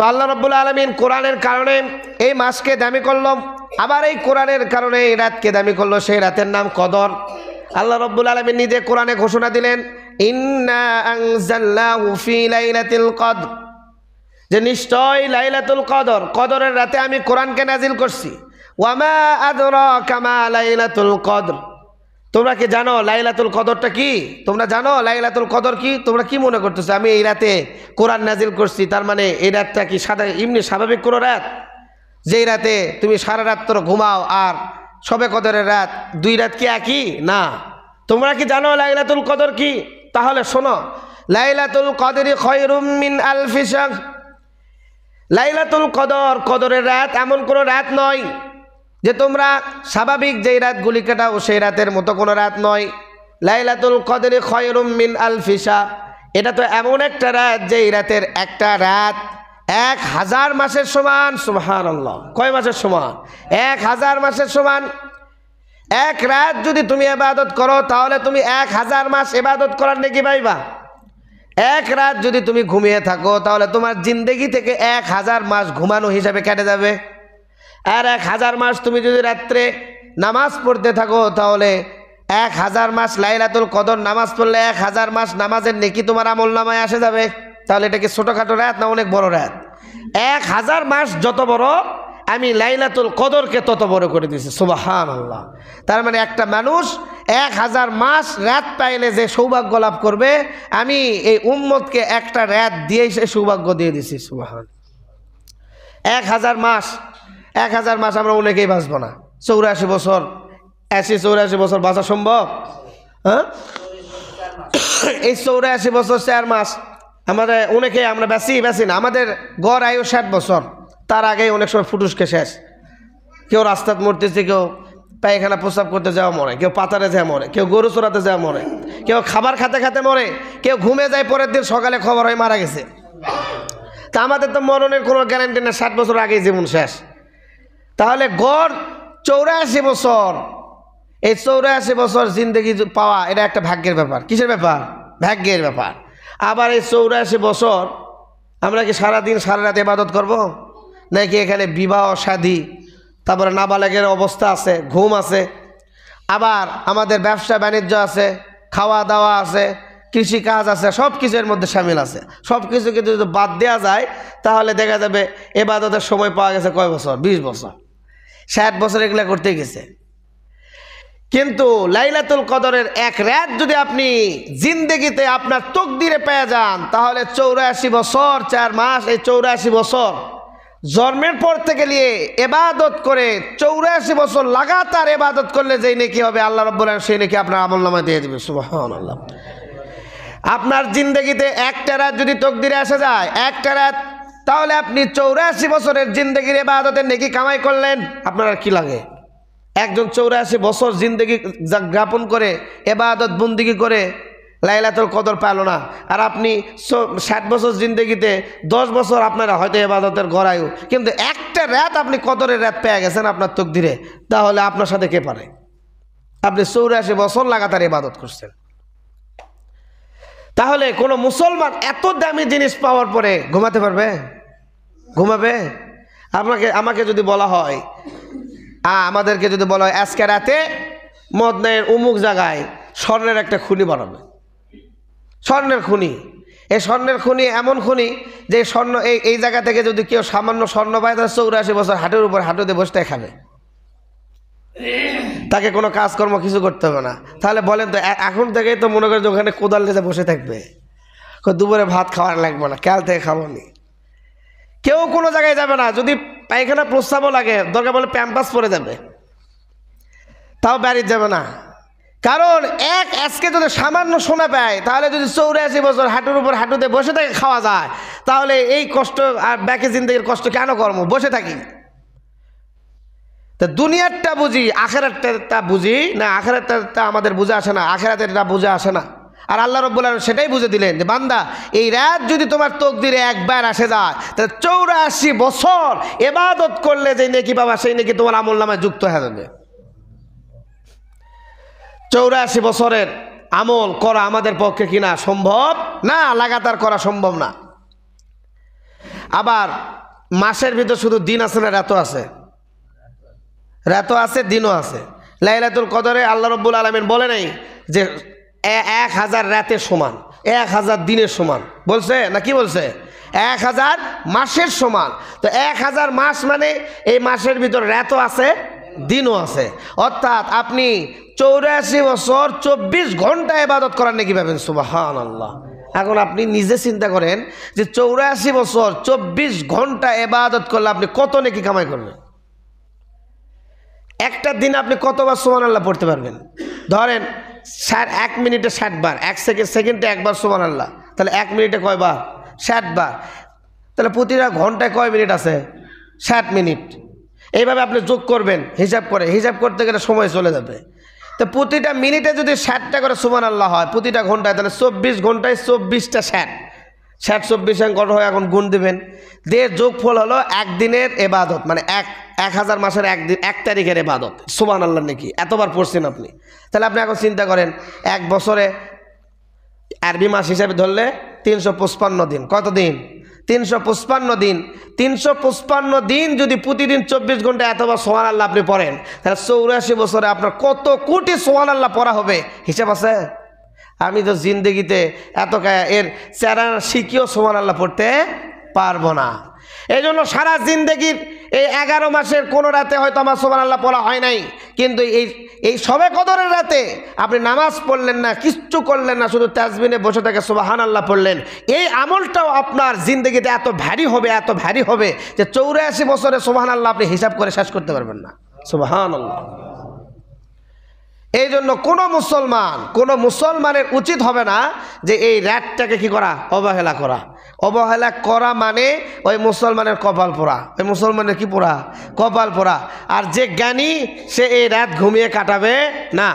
তো আল্লাহ রাব্বুল আলামিন কোরআনের কারণে এই মাসকে দামি করলো, আবার এই কোরআনের কারণে এই রাতকে দামি করলো। সেই রাতের নাম কদর। আল্লাহ রাব্বুল আলামিন নিজে কোরআনে ঘোষণা দিলেন, ইন্না আনজালনাহু ফি লাইলাতিল কদর, যে নিশ্চয় লাইলাতুল কদর, কদরের রাতে আমি কোরআনকে নাজিল করছি। ওয়ামা আদরাকা মা লাইলাতুল কদর, তোমরা কি জানো লাইলাতুল কদরটা কি? তোমরা জানো লাইলাতুল কদর কি? তোমরা কি মনে করতেছো আমি এই রাতে কোরআন নাজিল করছি, তার মানে এই রাতটা কি এমনি স্বাভাবিক কোনো রাত, যেই রাতে তুমি সারা রাত তোর ঘুমাও, আর শবে কদরের রাত, দুই রাত কি একই না? তোমরা কি জানো লাইলাতুল কদর কি? তাহলে শোনো, লাইলাতুল কদরি খায়রুম মিন আলফি শাহর। লাইলাতুল কদর, কদরের রাত এমন কোনো রাত নয় যে তোমরা স্বাভাবিক যেই রাতগুলি কাটাও সেই রাতের মতো কোনো রাত নয়। লাইলাতুল কদরি খায়রুম মিন আলফি শাহর, এটা তো এমন একটা রাত যেই রাতের একটা রাত 1000 মাসের সমান। সুবহানাল্লাহ, কয় মাসের সমান? 1000 মাসের সমান। এক রাত যদি তুমি ইবাদত করো তাহলে তুমি 1000 মাস ইবাদত করার নেকি পাইবা। এক রাত যদি তুমি ঘুমিয়ে থাকো তাহলে তোমার জিন্দেগি থেকে 1000 মাস ঘুমানো হিসাবে কেটে যাবে। আর 1000 মাস তুমি যদি রাত্রে নামাজ পড়তে থাকো তাহলে 1000 মাস লাইলাতুল কদর নামাজ পড়লে 1000 মাস নামাজের নেকি তোমার আমলনামায় আসে যাবে। তাহলে এটা কি ছোটোখাটো রাত না অনেক বড় রাত? 1000 মাস যত বড়, আমি লাইলাতুল কদরকে তত বড় করে দিয়েছি। সুবহানাল্লাহ। তার মানে একটা মানুষ 1000 মাস রাত পাইলে যে সৌভাগ্য লাভ করবে, আমি এই উম্মতকে একটা রাত দিয়েই সে সৌভাগ্য দিয়ে দিছি। সুবহান। 1000 মাস, 1000 মাস আমরা অনেকেই বাঁচবো না। 84 বছর, 84 বছর বাঁচা সম্ভব? হ্যাঁ, এই 84 বছর 4 মাস আমাদের অনেকে আমরা বেশি না। আমাদের গড় আয়ু 60 বছর, তার আগেই অনেক সময় ফুটুসকে শেষ। কেউ রাস্তাত মরতেছে, কেউ পায়খানা প্রস্রাব করতে যাওয়া মরে, কেউ পাতারে যায় মরে, কেউ গরু চড়াতে যাওয়া মরে, কেউ খাবার খাতে খাতে মরে, কেউ ঘুমে যায়, পরের দিন সকালে খবর হয় মারা গেছে। তা আমাদের তো মরণের কোনো গ্যারান্টি না, 60 বছর আগেই জীবন শেষ। তাহলে গড় 84 বছর, এই 84 বছর জিন্দগি পাওয়া এটা একটা ভাগ্যের ব্যাপার। কিসের ব্যাপার? ভাগ্যের ব্যাপার। আবার এই 84 বছর আমরা কি সারাদিন সারা রাত ইবাদত করব? নাকি এখানে বিবাহ শাদী, তারপরে নাবালেগের অবস্থা আছে, ঘুম আছে, আবার আমাদের ব্যবসা বাণিজ্য আছে, খাওয়া দাওয়া আছে, কৃষিকাজ আছে, সব কিছুর মধ্যে সামিল আছে। সব কিছুকে যদি বাদ দেওয়া যায় তাহলে দেখা যাবে ইবাদতের সময় পাওয়া গেছে কয় বছর? 20 বছর, 60 বছর এগুলা করতে গেছে। কিন্তু লাইলাতুল কদরের এক রাত যদি আপনি জিন্দেগিতে আপনার তকদিরে পেয়ে যান তাহলে 84 বছর 4 মাস, এই 84 বছর জন্মের পর থেকে নিয়ে ইবাদত করে 84 বছর লাগাতার ইবাদত করলে যেই নেকি হবে আল্লাহ রাব্বুল আলামিন সেই নেকি আপনার আমলনামায় দিয়ে দিবে। সুবহানাল্লাহ। আপনার জিন্দেগিতে একটা রাত যদি তকদিরে আসে যায়, একটা রাত, তাহলে আপনি 84 বছরের জিন্দেগির ইবাদতের নেকি কামাই করলেন। আপনার আর কি লাগে? একজন 84 বছর জিন্দেগি যাপন করে ইবাদত বন্দিগি করে লাইলাতুল কদর পেল না, আর আপনি 60 বছর জিন্দেগিতে 10 বছর আপনারা হয়তো ইবাদতের গড়ায়ু, কিন্তু একটা রাত আপনি কদরের রাত পেয়ে গেছেন আপনার তকদিরে, তাহলে আপনার সাথে কে পারে? আপনি 84 বছর লাগাতার ইবাদত করছেন। তাহলে কোনো মুসলমান এত দামি জিনিস পাওয়ার পরে ঘুমাতে পারবে? ঘুমাবে? আমাকে যদি বলা হয়, আমাদেরকে যদি বলা হয় আজকে রাতে মদনের অমুক জায়গায় স্বর্ণের একটা খুনি বানাবে, স্বর্ণের খুনি, এই স্বর্ণের খুনি এমন খুনি যে স্বর্ণ এই জায়গা থেকে যদি কেউ সামান্য স্বর্ণ পায় তাহলে 84 বছর হাঁটুর উপর হাঁটুতে বসতে খাবে, তাকে কোনো কাজকর্ম কিছু করতে হবে না। তাহলে বলেন তো, এখন থেকেই তো মনে করেন যে ওখানে কোদাল নিয়ে বসে থাকবে, দুপুরে ভাত খাওয়ার লাগবে না, কাল থেকে খাবো নি, কেউ কোনো জায়গায় যাবে না। যদি পায়খানা প্রস্রাবও লাগে দরকার বলে প্যাম্পাস পরে যাবে, তাও বাড়িতে যাবে না। কারণ আজকে যদি সামান্য সোনা পায় তাহলে যদি 84 বছর হাঁটুর উপর হাঁটুতে বসে থেকে খাওয়া যায় তাহলে এই কষ্ট আর ব্যাকে জিন্দগির কষ্ট কেন কর্ম? বসে থাকি। তা দুনিয়ারটা বুঝি, আখেরাতটা বুঝি না, আখেরাতটা আমাদের বুঝে আসে না, আখেরাতেরটা বুঝে আসে না। আর আল্লাহ রাব্বুল আলামিন সেটাই বুঝে দিলেন যে বান্দা, এই রাত যদি তোমার তকদিরে একবার আসে যায় তাহলে 84 বছর ইবাদত করলে যে নেকি পাবা সেই নেকি তোমার আমলনামায় যুক্ত হয়ে যাবে। 84 বছরের আমল করা আমাদের পক্ষে কিনা সম্ভব না, লাগাতার করা সম্ভব না। আবার মাসের ভিতর শুধু দিন আছে না রাতও আছে? রাতও আছে, দিনও আছে। লাইলাতুল কদরে আল্লাহ রাব্বুল আলামিন বলে নাই যে 1000 রাতের সমান, 1000 দিনের সমান বলছে, না কি বলছে? 1000 মাসের সমান। তো 1000 মাস মানে এই মাসের ভিতর রাতও আছে, দিনও আছে। অর্থাৎ আপনি 84 বছর 24 ঘন্টা ইবাদত করার নাকি পাবেন। সুবহানাল্লাহ। এখন আপনি নিজে চিন্তা করেন যে 84 বছর 24 ঘন্টা ইবাদত করলে আপনি কত নেকি কামাই করবেন। একটা দিন আপনি কতবার সুবহানাল্লাহ পড়তে পারবেন? ধরেন 1 মিনিটে 60 বার, 1 সেকেন্ডে একবার সুবহানাল্লাহ, তাহলে 1 মিনিটে কয়বার? 60 বার। তাহলে প্রতিটা ঘন্টায় কয় মিনিট আছে? 60 মিনিট। এইভাবে আপনি যোগ করবেন, হিসাব করে, হিসাব করতে গেলে সময় চলে যাবে। তো প্রতিটা মিনিটে যদি 60টা করে সুবহানাল্লাহ হয় প্রতিটা ঘন্টায়, তাহলে 24 ঘন্টায় 24টা 60, 24 কত হয় এখন গুণ দেবেন। দিয়ে যোগফল হলো একদিনের এবাদত, মানে 1000 মাসের একদিন, 1 তারিখের এবাদত সুবহানাল্লাহ নাকি এতবার পড়ছেন আপনি। তাহলে আপনি এখন চিন্তা করেন 1 বছরে আরবি মাস হিসাবে ধরলে 355 দিন। কত দিন? 355 দিন। 355 দিন যদি প্রতিদিন 24 ঘন্টা এতবার সুবহানাল্লাহ আপনি পড়েন, তাহলে 84 বছরে আপনার কত কোটি সুবহানাল্লাহ পড়া হবে, হিসাব আছে? আমি তো জিন্দেগিতে এত এর চেহারা শিখিও সুবহানাল্লাহ পড়তে পারবো না। এই জন্য সারা জিন্দেগির এই 11 মাসের কোনো রাতে হয়তো আমার সুবহানাল্লাহ পড়া হয় নাই, কিন্তু এই শবে কদরের রাতে আপনি নামাজ পড়লেন না, কিচ্ছু করলেন না, শুধু তাসবিহে বসে থেকে সুবহানাল্লাহ পড়লেন, এই আমলটাও আপনার জিন্দেগিতে এত ভারী হবে, এত ভারী হবে যে 84 বছরে সুবহানাল্লাহ আপনি হিসাব করে শেষ করতে পারবেন না। সুবহানাল্লাহ। এই জন্য কোনো মুসলমানের উচিত হবে না যে এই রাতটাকে কি করা? অবহেলা করা। অবহেলা করা মানে ওই মুসলমানের কপাল পোড়া। ওই মুসলমানের কি পোড়া? কপাল পোড়া। আর যে জ্ঞানী সে এই রাত ঘুমিয়ে কাটাবে না।